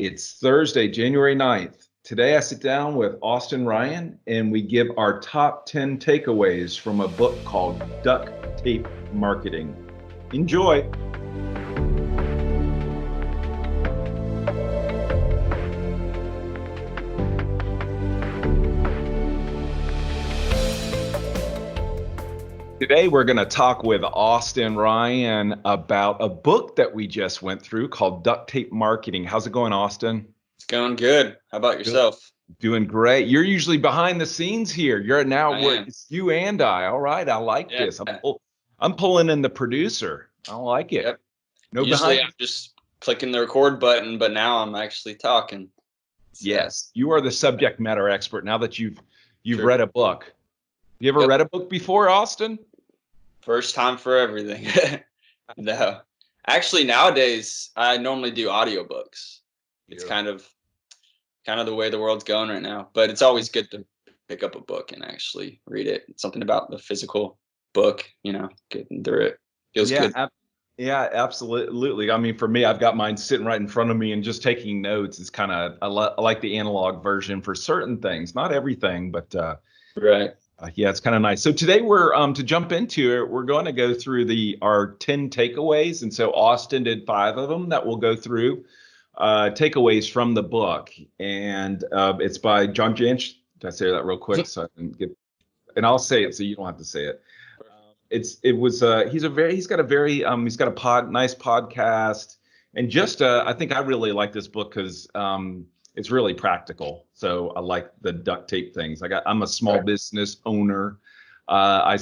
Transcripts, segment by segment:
It's Thursday, January 9th. Today I sit down with Austin Ryan and we give our top 10 takeaways from a book called Duct Tape Marketing. Enjoy. Today we're going to talk with Austin Ryan about a book that we just went through called Duct Tape Marketing. How's it going, Austin? It's going good. How about yourself? Doing great. You're usually behind the scenes here. You're now it's you and I. All right, I like this. I'm pulling in the producer. I like it. Yep. No Usually behind. I'm just clicking the record button, but now I'm actually talking. So. Yes, you are the subject matter expert now that you've Sure. read a book. You ever read a book before, Austin? First time for everything. No. Actually, nowadays I normally do audiobooks. It's kind of the way the world's going right now, but it's always good to pick up a book and actually read it. It's something about the physical book, getting through it feels good. Yeah, absolutely. I mean, for me, I've got mine sitting right in front of me and just taking notes is kind of, I like the analog version for certain things, not everything, but right. Yeah, it's kind of nice. So today we're to jump into it, we're going to go through our 10 takeaways. And so Austin did 5 of them that we'll go through, takeaways from the book. And it's by Jantsch. Did I say that real quick? So I can get, and I'll say it so you don't have to say it. He's got a nice podcast. And just I think I really like this book because it's really practical. So I like the duct tape things. I'm a small business owner. I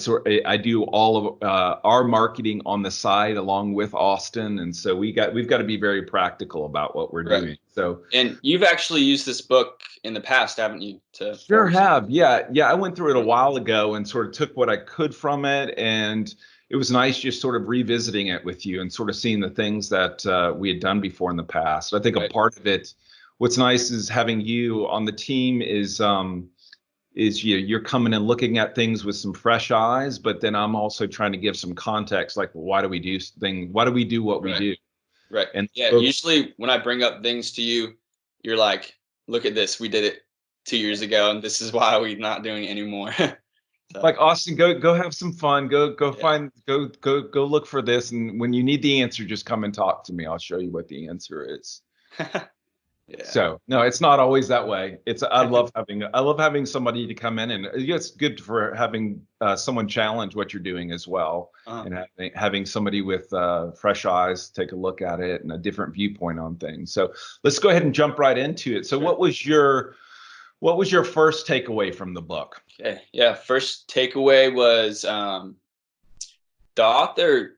do all of our marketing on the side along with Austin, and so we've got to be very practical about what we're doing. So, and you've actually used this book in the past, haven't you? Sure have. Yeah. I went through it a while ago and sort of took what I could from it, and it was nice just sort of revisiting it with you and sort of seeing the things that we had done before in the past. I think a part of it. What's nice is having you on the team is you're coming and looking at things with some fresh eyes, but then I'm also trying to give some context, like why do we do what we do? Right. And usually when I bring up things to you, you're like, look at this, we did it 2 years ago, and this is why we're not doing it anymore. So. Like, Austin, go have some fun. Go look for this, and when you need the answer, just come and talk to me. I'll show you what the answer is. Yeah. So no, it's not always that way. I love having somebody to come in, and it's good for having someone challenge what you're doing as well, and having somebody with fresh eyes take a look at it and a different viewpoint on things. So let's go ahead and jump right into it. So what was your first takeaway from the book? Okay. Yeah. First takeaway was the author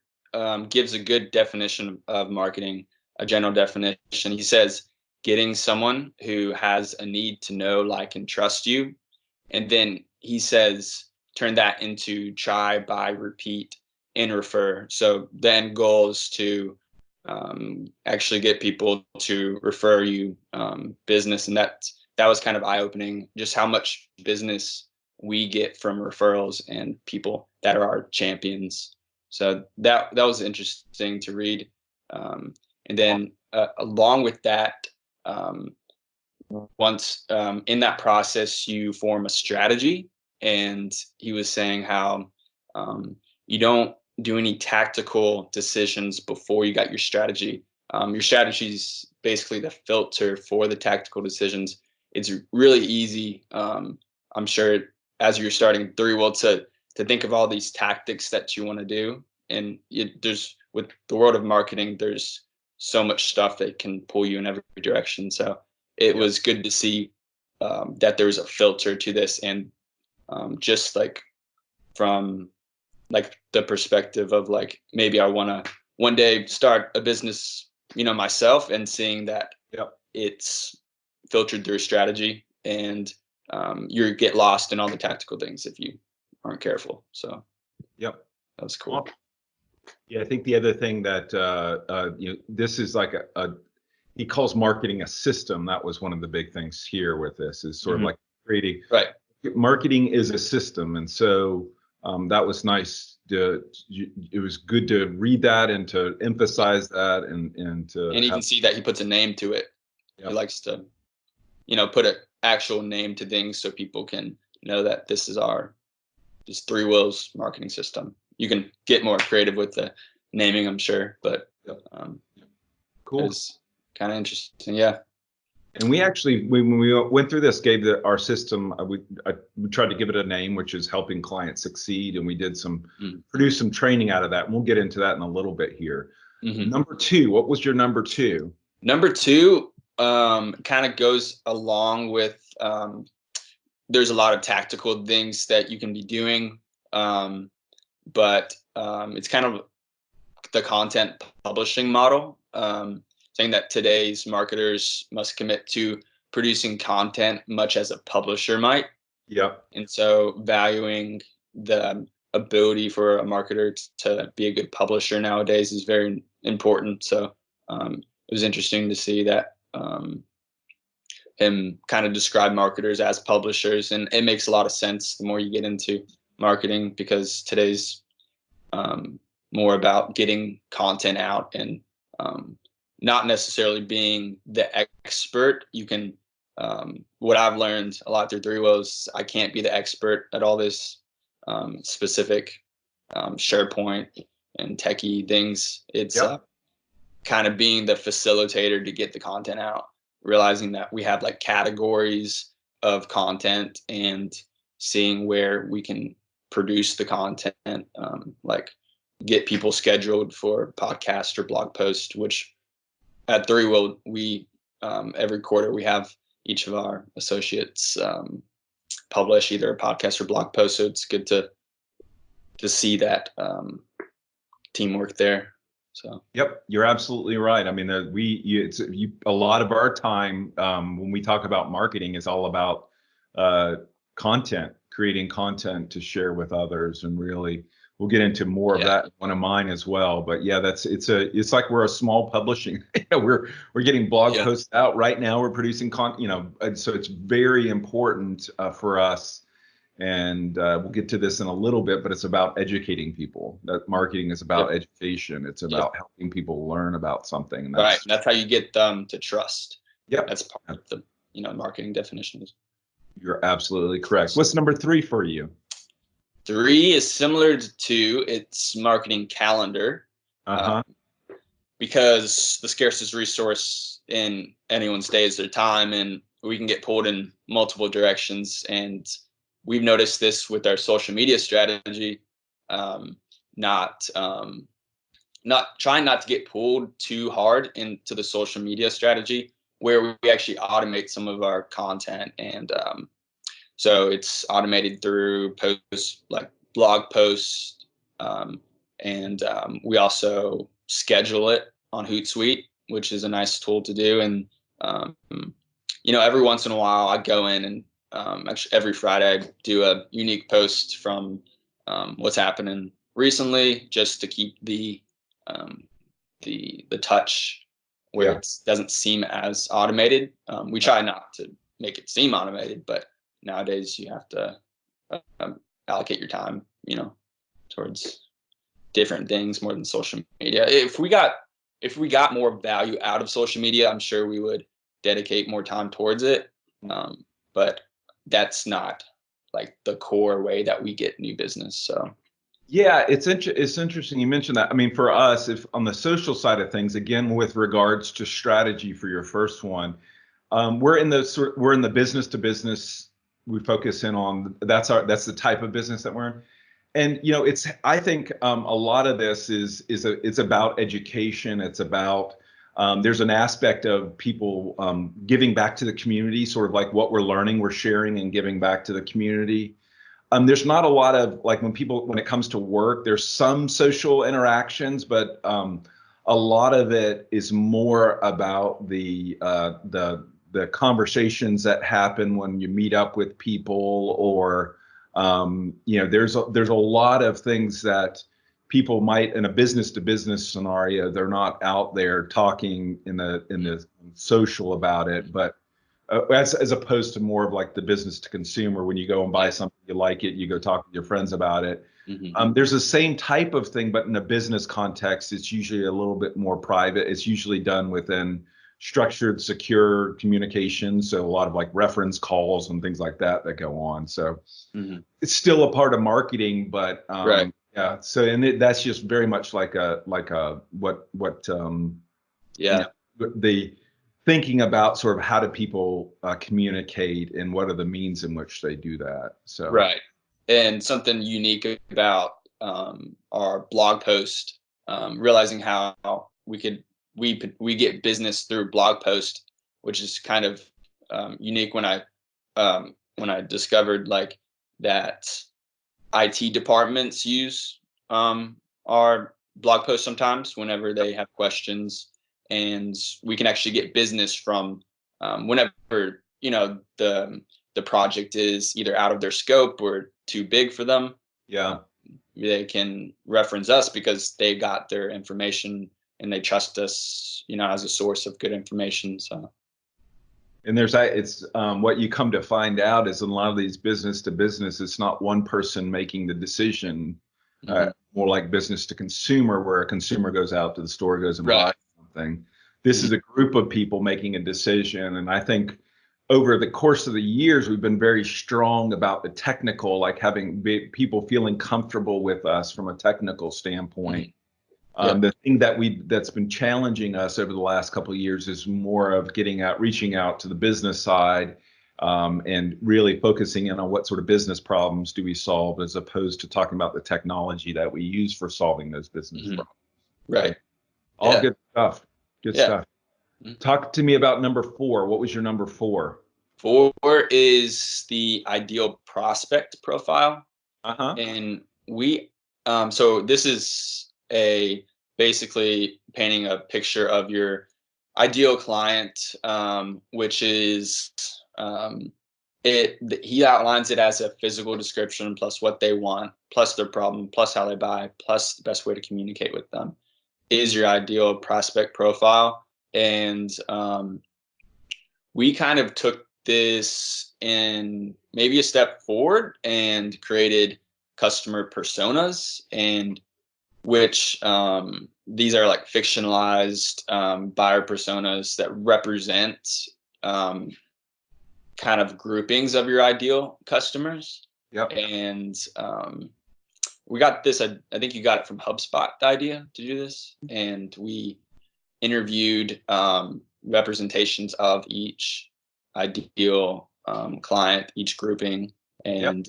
gives a good definition of marketing, a general definition. He says, getting someone who has a need to know, like, and trust you. And then he says, turn that into try, buy, repeat, and refer. So the end goal is to actually get people to refer you business. And that was kind of eye-opening, just how much business we get from referrals and people that are our champions. So that was interesting to read. And then along with that, once in that process you form a strategy, and he was saying how you don't do any tactical decisions before you got your strategy. Your strategy is basically the filter for the tactical decisions. It's really easy, I'm sure, as you're starting 3 well to think of all these tactics that you want to do, and there's, with the world of marketing, there's so much stuff that can pull you in every direction. So it was good to see that there's a filter to this, and just like from like the perspective of like, maybe I want to one day start a business, myself, and seeing that it's filtered through strategy, and you get lost in all the tactical things if you aren't careful. So that was cool. Yeah, I think the other thing that this is like he calls marketing a system. That was one of the big things here with this, is sort of like creating. Right. Marketing is a system, and so that was nice. It was good to read that and to emphasize that, and you can see that he puts a name to it. He likes to, put an actual name to things so people can know that this is our just Three Wills marketing system. You can get more creative with the naming, I'm sure, but Cool. it was kind of interesting. Yeah. And we actually, when we went through this, gave our system, we tried to give it a name, which is helping clients succeed. And we did produced some training out of that. And we'll get into that in a little bit here. Number two, what was your number two? Number two kind of goes along with, there's a lot of tactical things that you can be doing. But it's kind of the content publishing model, saying that today's marketers must commit to producing content much as a publisher might. Yep. And so valuing the ability for a marketer to be a good publisher nowadays is very important. So it was interesting to see that him kind of describe marketers as publishers, and it makes a lot of sense the more you get into marketing, because today's more about getting content out and not necessarily being the expert. You can, what I've learned a lot through Three Wills, I can't be the expert at all this specific SharePoint and techie things. It's kind of being the facilitator to get the content out, realizing that we have like categories of content and seeing where we can produce the content, like get people scheduled for podcast or blog post, which at Three Will, we every quarter we have each of our associates publish either a podcast or blog post. So it's good to see that teamwork there. So yep, you're absolutely right. I mean, a lot of our time when we talk about marketing is all about content, creating content to share with others, and really we'll get into more of that in one of mine as well. But yeah, it's like we're a small publishing. we're getting blog posts out right now. We're producing content, and so it's very important for us. And we'll get to this in a little bit, but it's about educating people. That marketing is about education. It's about helping people learn about something. And that's how you get them to trust. Yep. That's part of the marketing definitions. You're absolutely correct. What's number three for you? 3 is similar to 2. It's marketing calendar. Because the scarcest resource in anyone's day is their time, and we can get pulled in multiple directions. And we've noticed this with our social media strategy, not trying not to get pulled too hard into the social media strategy, where we actually automate some of our content. And so it's automated through posts, like blog posts, and we also schedule it on Hootsuite, which is a nice tool to do. And every once in a while I go in and actually every Friday I do a unique post from what's happening recently, just to keep the touch where it doesn't seem as automated. We try not to make it seem automated, but nowadays you have to allocate your time, towards different things more than social media. If we got more value out of social media, I'm sure we would dedicate more time towards it. But that's not like the core way that we get new business. So yeah, it's interesting you mentioned that. I mean, for us, if on the social side of things, again, with regards to strategy for your first one, we're in the business to business. We focus in on that's the type of business that we're in. And I think a lot of this it's about education. It's about there's an aspect of people giving back to the community, sort of like what we're learning, we're sharing and giving back to the community. There's not a lot of, like, when it comes to work, there's some social interactions, but a lot of it is more about the conversations that happen when you meet up with people, or there's a lot of things that people might, in a business to business scenario, they're not out there talking in the social about it, but as opposed to more of like the business to consumer, when you go and buy something, you like it, you go talk with your friends about it. There's the same type of thing, but in a business context, it's usually a little bit more private. It's usually done within structured, secure communication. So a lot of like reference calls and things like that go on. So it's still a part of marketing, but Right. yeah. So that's just very much like a what Yeah. the thinking about sort of how do people communicate and what are the means in which they do that. So Right. And something unique about our blog post, realizing how we get business through blog post, which is kind of unique when I discovered like that IT departments use our blog posts sometimes whenever they have questions, and we can actually get business from whenever the project is either out of their scope or too big for them. yeah. They can reference us because they got their information and they trust us, as a source of good information. So And it's what you come to find out is in a lot of these business to business, it's not one person making the decision, more like business to consumer, where a consumer goes out to the store, goes and right. buys something. This is a group of people making a decision. And I think over the course of the years, we've been very strong about the technical, like having people feeling comfortable with us from a technical standpoint. Yep. The thing that's been challenging us over the last couple of years is more of reaching out to the business side, and really focusing in on what sort of business problems do we solve, as opposed to talking about the technology that we use for solving those business problems. Right. All Yeah. good stuff. Good Yeah. stuff. Talk to me about number 4. What was your number 4? 4 is the ideal prospect profile. Uh-huh. And so this is basically painting a picture of your ideal client, which is he outlines it as a physical description plus what they want, plus their problem, plus how they buy, plus the best way to communicate with them is your ideal prospect profile. And we kind of took this in maybe a step forward and created customer personas, and which these are like fictionalized buyer personas that represent kind of groupings of your ideal customers. Yep. And we got this, I think you got it from HubSpot, the idea to do this. And we interviewed representations of each ideal client, each grouping, Yep. and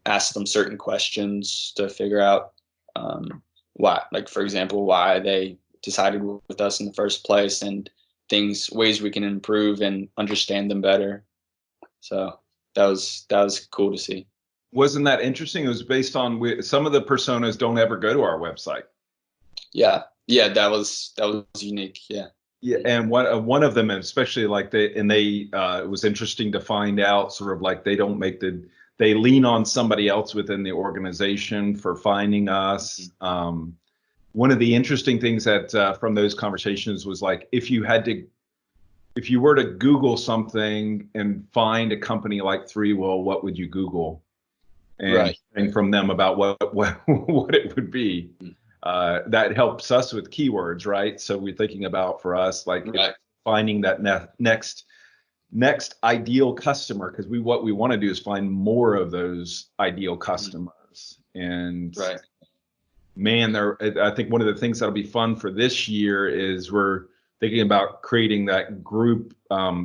asked them certain questions to figure out why, like for example, why they decided with us in the first place, and ways we can improve and understand them better. So that was cool to see. Wasn't that interesting? It was based on some of the personas don't ever go to our website. Yeah, that was unique. Yeah. Yeah, and one of them, especially like it was interesting to find out sort of like they lean on somebody else within the organization for finding us. One of the interesting things that from those conversations was like if you were to Google something and find a company like 3Will, what would you Google? And from them about what it would be. That helps us with keywords, right? So we're thinking about for us like finding that next ideal customer, because what we want to do is find more of those ideal customers. And man, I think one of the things that'll be fun for this year is we're thinking about creating that group,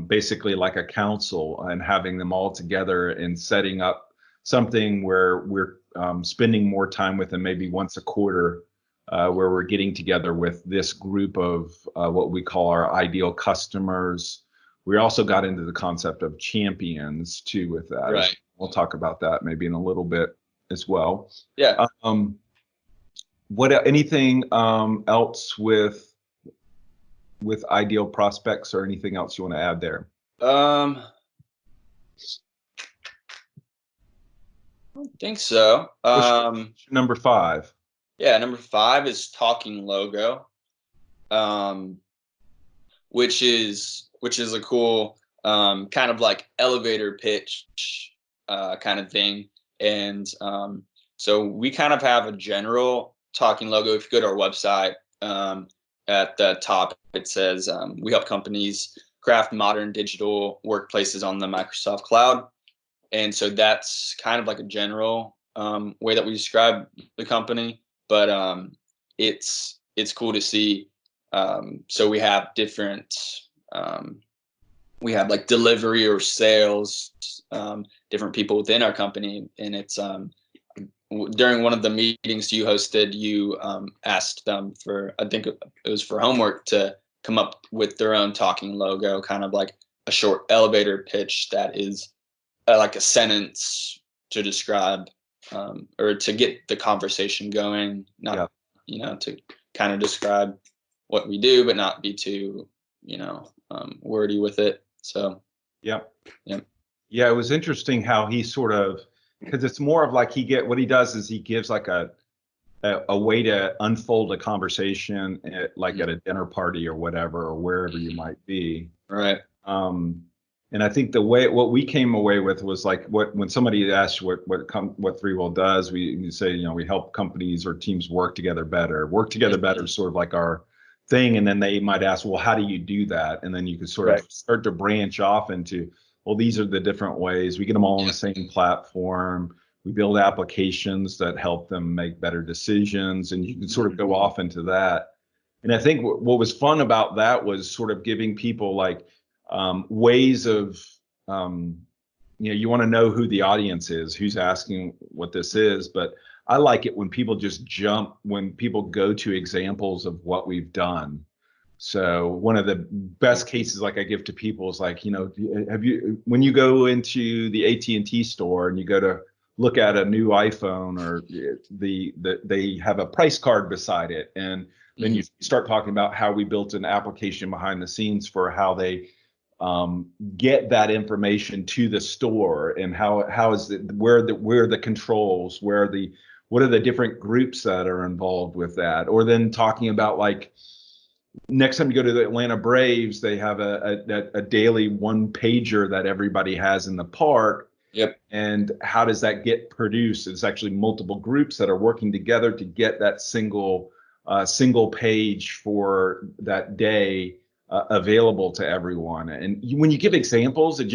basically like a council, and having them all together and setting up something where we're spending more time with them, maybe once a quarter, where we're getting together with this group of what we call our ideal customers. We also got into the concept of champions too with that. Right. We'll talk about that maybe in a little bit as well. Yeah. Anything else with ideal prospects, or anything else you want to add there? I don't think so. Number 5. Yeah, number 5 is talking logo, which is a cool kind of like elevator pitch kind of thing. And so we kind of have a general talking logo. If you go to our website, at the top, it says, we help companies craft modern digital workplaces on the Microsoft cloud. And so that's kind of like a general way that we describe the company, but it's cool to see. So we have different, we have like delivery or sales, different people within our company, and it's during one of the meetings you hosted, you asked them for, I think it was for homework, to come up with their own talking logo, kind of like a short elevator pitch that is like a sentence to describe or to get the conversation going, not, to kind of describe what we do, but not be too, wordy with it. So, yeah. yeah. Yeah, it was interesting how he sort of, because it's more of like what he does is he gives like a way to unfold a conversation like at a dinner party or whatever, or wherever you might be. Right. And I think what we came away with was like when somebody asks what 3Will does, we say, we help companies or teams work together better. Work together better is sort of like our thing. And then they might ask, well, how do you do that? And then you can sort of start to branch off into, well, these are the different ways. We get them all on the same platform. We build applications that help them make better decisions, and you can sort of go off into that. And I think what was fun about that was sort of giving people like ways of, you want to know who the audience is, who's asking what this is. But I like it when people when people go to examples of what we've done. So one of the best cases like I give to people is like, when you go into the AT&T store and you go to look at a new iPhone, or they have a price card beside it, and then you start talking about how we built an application behind the scenes for how they get that information to the store, and how is it, where are the controls, what are the different groups that are involved with that. Or then talking about like, next time you go to the Atlanta Braves, they have a daily one pager that everybody has in the park. Yep. And how does that get produced? It's actually multiple groups that are working together to get that single page for that day available to everyone. And when you give examples, it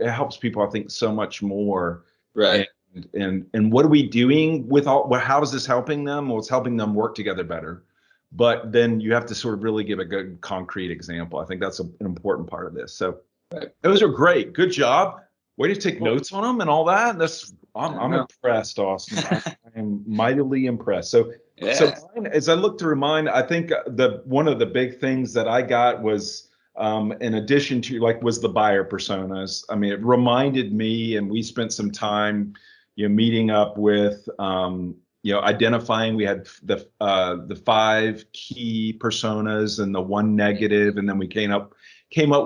helps people, I think, so much more. Right. And what are we doing with how is this helping them? Well, it's helping them work together better. But then you have to sort of really give a good concrete example. I think that's an important part of this. So those are great. Good job. Way to take notes on them and all that. I'm impressed, Austin. I am mightily impressed. So as I look through mine, I think one of the big things that I got was, in addition to was the buyer personas. I mean, it reminded me, and we spent some time, meeting up with, identifying. We had the 5 key personas and the 1 negative, and then we came up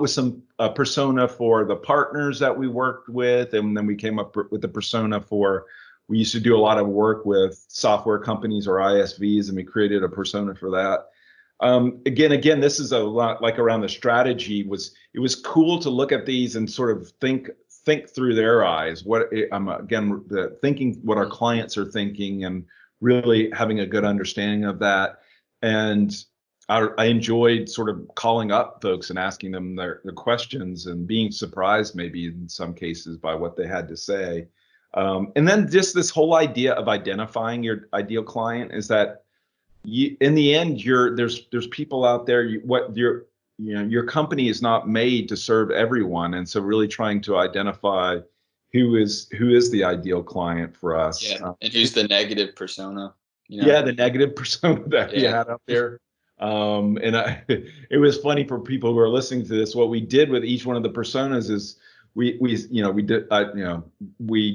with some persona for the partners that we worked with, and then we came up with the persona for, we used to do a lot of work with software companies or ISVs, and we created a persona for that. Again, this is a lot like around the strategy. It was cool to look at these and sort of think through their eyes. Thinking what our clients are thinking, and really having a good understanding of that. And I enjoyed sort of calling up folks and asking them their questions, and being surprised maybe in some cases by what they had to say. And then just this whole idea of identifying your ideal client is that in the end, there's people out there. Your company is not made to serve everyone, and so really trying to identify who is the ideal client for us. Yeah, and who's the negative persona? Yeah, the negative persona that you had up there. It was funny for people who are listening to this. What we did with each one of the personas is we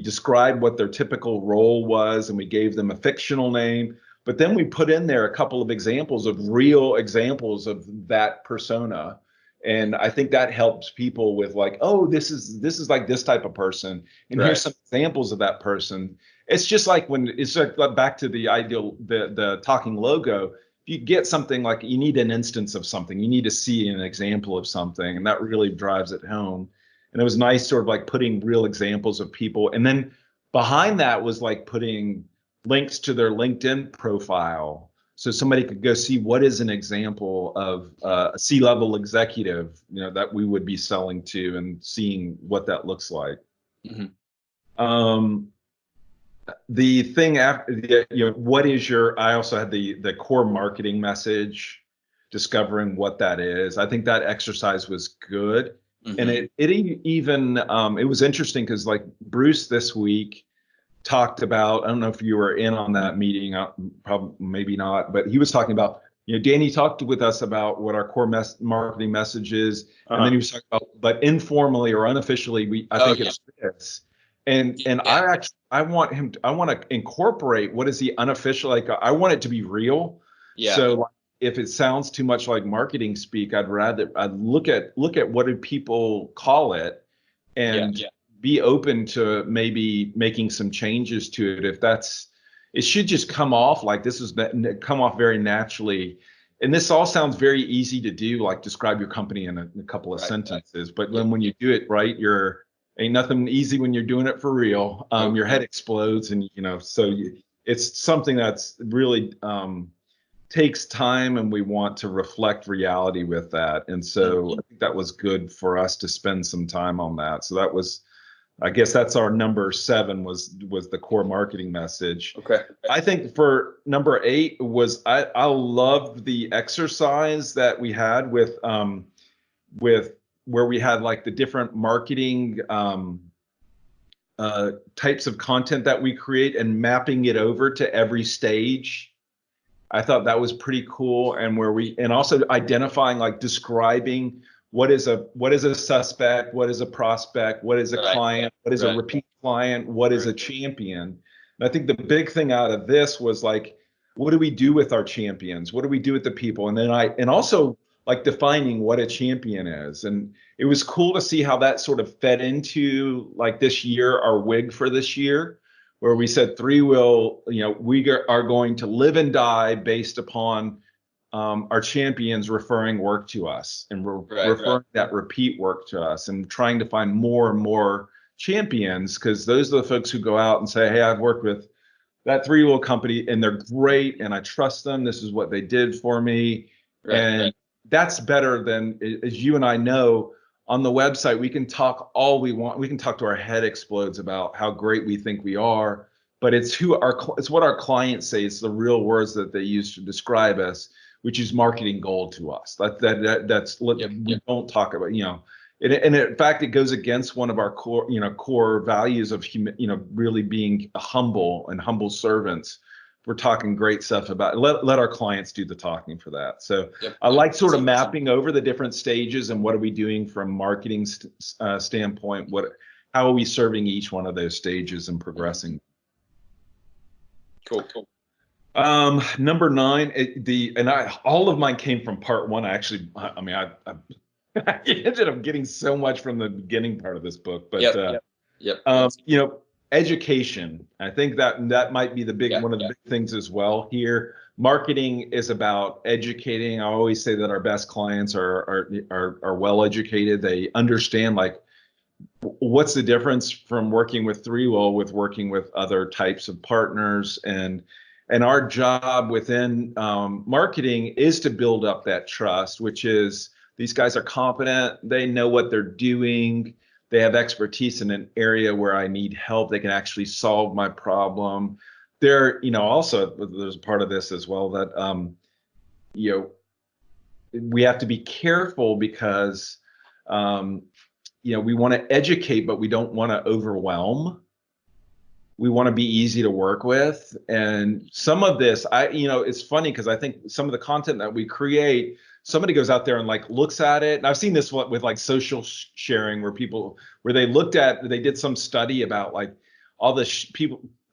described what their typical role was, and we gave them a fictional name. But then we put in there a couple of examples of real examples of that persona. And I think that helps people with like, oh, this is like this type of person. And here's some examples of that person. It's just like when it's like back to the ideal, the talking logo. If you get something like, you need an instance of something, you need to see an example of something, and that really drives it home. And it was nice sort of like putting real examples of people. And then behind that was like putting links to their LinkedIn profile, so somebody could go see what is an example of a C-level executive, that we would be selling to and seeing what that looks like. Um, the thing after, what is I also had the core marketing message, discovering what that is. I think that exercise was good. And it even, it was interesting because like Bruce this week talked about, I don't know if you were in on that meeting, probably maybe not, but he was talking about, Danny talked with us about what our core marketing message is. And then he was talking about, but informally or unofficially, I think it's this. And I want to incorporate what is the unofficial, like I want it to be real. So like, if it sounds too much like marketing speak, I'd look at what do people call it, and be open to maybe making some changes to it. It should just come off like come off very naturally. And this all sounds very easy to do, like describe your company in a couple of sentences. But when you do it right, ain't nothing easy when you're doing it for real. Your head explodes, and it's something that's really takes time, and we want to reflect reality with that. And so I think that was good for us to spend some time on that. So that was, I guess that's our number 7 was the core marketing message. Okay. I think for number 8 was I loved the exercise that we had with where we had like the different marketing types of content that we create and mapping it over to every stage. I thought that was pretty cool. And also identifying, like describing what is a suspect, what is a prospect, what is a client, what is a repeat client, what is a champion. And I think the big thing out of this was like, what do we do with our champions? What do we do with the people? And also like defining what a champion is. And it was cool to see how that sort of fed into like this year, our WIG for this year, where we said we are going to live and die based upon our champions referring work to us and referring that repeat work to us, and trying to find more and more champions, because those are the folks who go out and say, hey, I've worked with that three-wheel company and they're great and I trust them. This is what they did for me. That's better than, as you and I know, on the website, we can talk all we want. We can talk to our head explodes about how great we think we are, but it's what our clients say. It's the real words that they use to describe us, which is marketing gold to us. We don't talk about, and in fact, it goes against one of our core values of, really being humble servants. We're talking great stuff about let our clients do the talking for that. So I like sort of mapping over the different stages and what are we doing from marketing standpoint. How are we serving each one of those stages and progressing? Cool. Number 9, all of mine came from part 1. I ended up getting so much from the beginning part of this book, but education. I think that might be one of the big things as well here. Marketing is about educating. I always say that our best clients are well educated. They understand like what's the difference from working with three-wheel with working with other types of partners, and our job within marketing is to build up that trust, which is these guys are competent, they know what they're doing, they have expertise in an area where I need help, they can actually solve my problem. Also there's a part of this as well that we have to be careful because we want to educate, but we don't want to overwhelm. We want to be easy to work with. And some of this, it's funny because I think some of the content that we create, somebody goes out there and like looks at it. And I've seen this with like social sharing where they did some study about like all the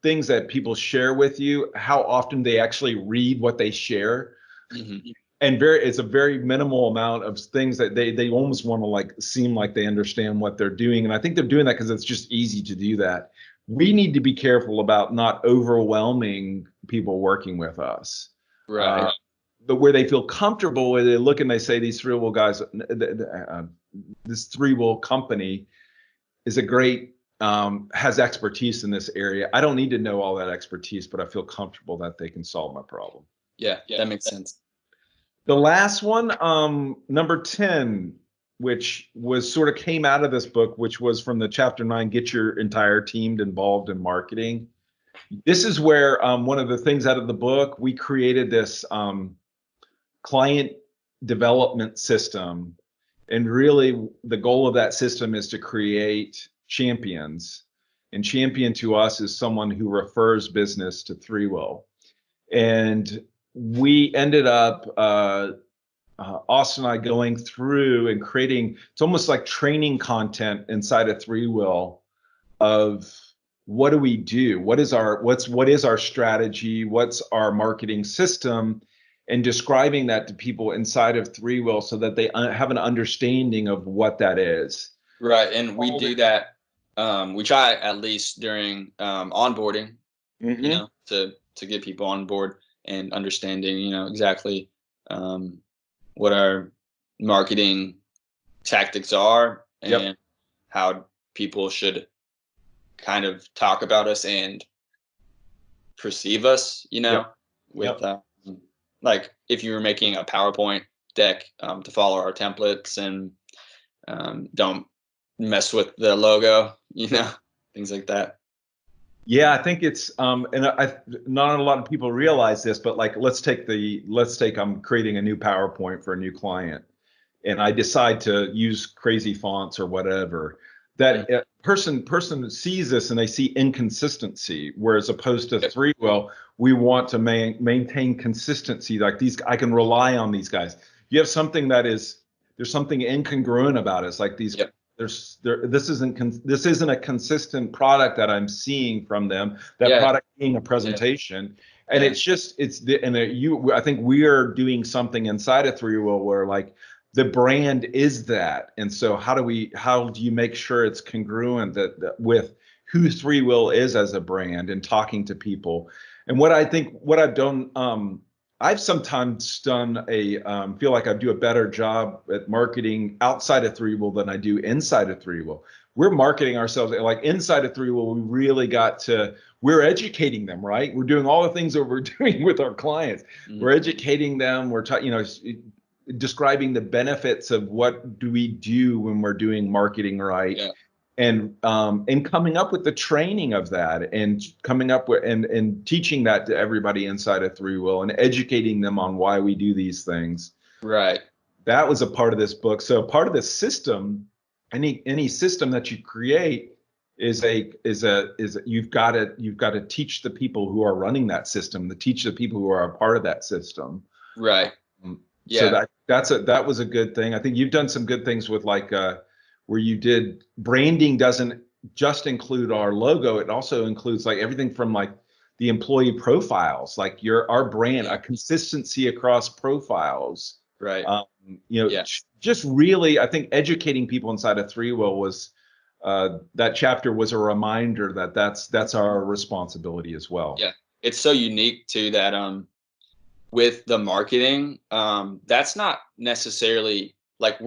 things that people share with you, how often they actually read what they share. Mm-hmm. And it's a very minimal amount of things that they almost want to like seem like they understand what they're doing. And I think they're doing that because it's just easy to do that. We need to be careful about not overwhelming people working with us. Right. But where they feel comfortable, where they look and they say, these three-wheel guys, this three-wheel company is a great, has expertise in this area. I don't need to know all that expertise, but I feel comfortable that they can solve my problem. Yeah, that makes sense. The last one, number 10, which was sort of came out of this book, which was from the chapter 9, get your entire team involved in marketing. This is where one of the things out of the book, we created this client development system. And really, the goal of that system is to create champions. And champion to us is someone who refers business to Threewill. And we ended up, Austin and I, going through and creating, it's almost like training content inside of Threewill of what do we do? What is our strategy? What's our marketing system? And describing that to people inside of Threewill so that they have an understanding of what that is. Right, and we do that. We try at least during onboarding, to get people on board and understanding, exactly what our marketing tactics are and how people should kind of talk about us and perceive us, with like if you were making a PowerPoint deck to follow our templates and don't mess with the logo, things like that. Yeah, I think it's and not a lot of people realize this, but like let's take I'm creating a new PowerPoint for a new client, and I decide to use crazy fonts or whatever. That person sees this and they see inconsistency, whereas opposed to Threewill, we want to maintain consistency. Like I can rely on these guys. You have something there's something incongruent about it. It's like these. This isn't a consistent product that I'm seeing from them. That product being a presentation, and I think we are doing something inside of Threewill where like the brand is that, and so how do you make sure it's congruent that with who Threewill is as a brand and talking to people, and what I've done. I've sometimes done feel like I do a better job at marketing outside of Threewill than I do inside of Threewill. We're marketing ourselves like inside of Threewill. We really we're educating them, right? We're doing all the things that we're doing with our clients. Mm-hmm. We're educating them. We're describing the benefits of what do we do when we're doing marketing right. Yeah. And coming up with the training of that and coming up with and teaching that to everybody inside of Threewill and educating them on why we do these things. Right. That was a part of this book. So part of the system, any system that you create is you've got to teach the people who are running that system, to teach the people who are a part of that system. Right. So that was a good thing. I think you've done some good things with like where you did branding doesn't just include our logo. It also includes like everything from like the employee profiles, like our brand, a consistency across profiles. Right. Just really, I think educating people inside of Threewill was that chapter was a reminder that that's our responsibility as well. Yeah. It's so unique too that with the marketing, that's not necessarily like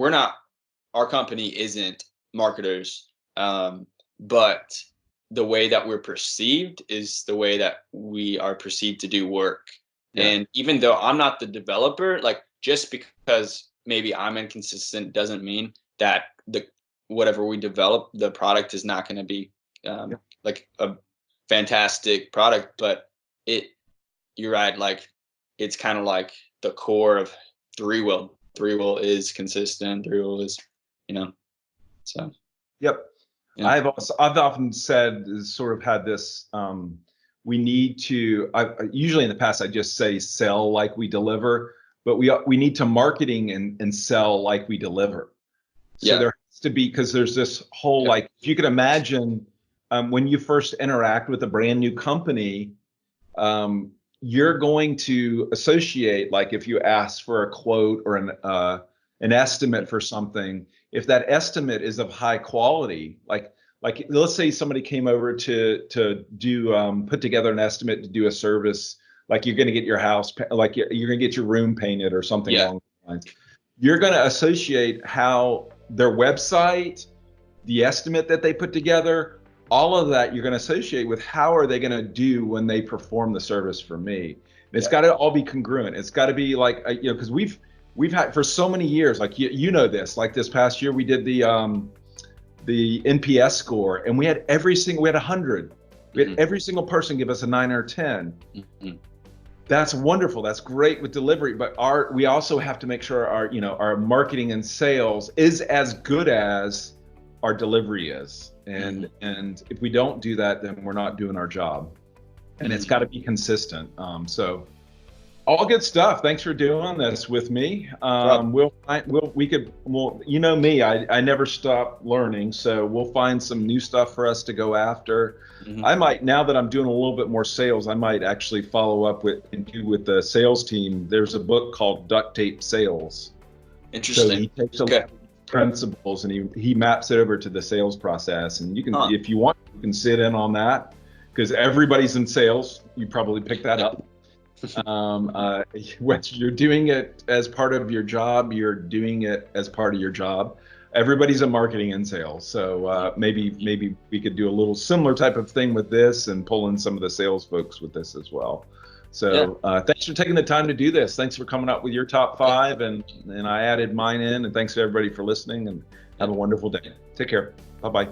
our company isn't marketers, but the way that we're perceived is the way that we are perceived to do work. Yeah. And even though I'm not the developer, like just because maybe I'm inconsistent doesn't mean that whatever we develop, the product is not going to be like a fantastic product. But you're right, like it's kind of like the core of Threewill. Threewill is consistent. Threewill is, so. Yep. Yeah. I've often said, sort of had this, we need to, usually in the past, I just say sell like we deliver, but we need to marketing and sell like we deliver. So there has to be, because there's this whole, like, if you could imagine when you first interact with a brand new company, you're going to associate, like if you ask for a quote or an estimate for something, if that estimate is of high quality, like let's say somebody came over to do put together an estimate to do a service, like you're going to get your house, like you're going to get your room painted or something along those lines. You're going to associate how their website, the estimate that they put together, all of that you're going to associate with how are they going to do when they perform the service for me. It's got to all be congruent. It's got to be like, because we've had for so many years, like you know this, like this past year we did the NPS score, and we had we had 100. We had every single person give us a 9 or a 10. That's wonderful. That's great with delivery, but we also have to make sure our marketing and sales is as good as our delivery is. And if we don't do that, then we're not doing our job. And it's got to be consistent. So all good stuff. Thanks for doing this with me. You know me, I never stop learning. So we'll find some new stuff for us to go after. I might, now that I'm doing a little bit more sales, I might actually follow up with the sales team. There's a book called Duct Tape Sales. Interesting. So he takes a lot of principles and he maps it over to the sales process. And you can, if you want, you can sit in on that, because everybody's in sales. You probably picked that up. Whether you're doing it as part of your job, you're doing it as part of your job. Everybody's in marketing and sales. So maybe we could do a little similar type of thing with this and pull in some of the sales folks with this as well. So thanks for taking the time to do this. Thanks for coming up with your top 5, and I added mine in. And thanks to everybody for listening, and have a wonderful day. Take care. Bye-bye.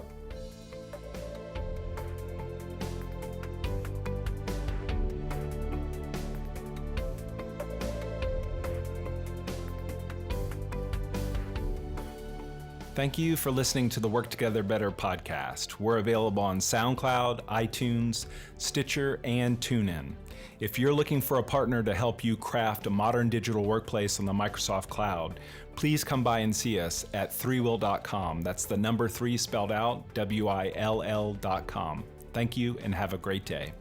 Thank you for listening to the Work Together Better podcast. We're available on SoundCloud, iTunes, Stitcher, and TuneIn. If you're looking for a partner to help you craft a modern digital workplace on the Microsoft Cloud, please come by and see us at 3will.com. That's the number 3 spelled out, WILL.com. Thank you and have a great day.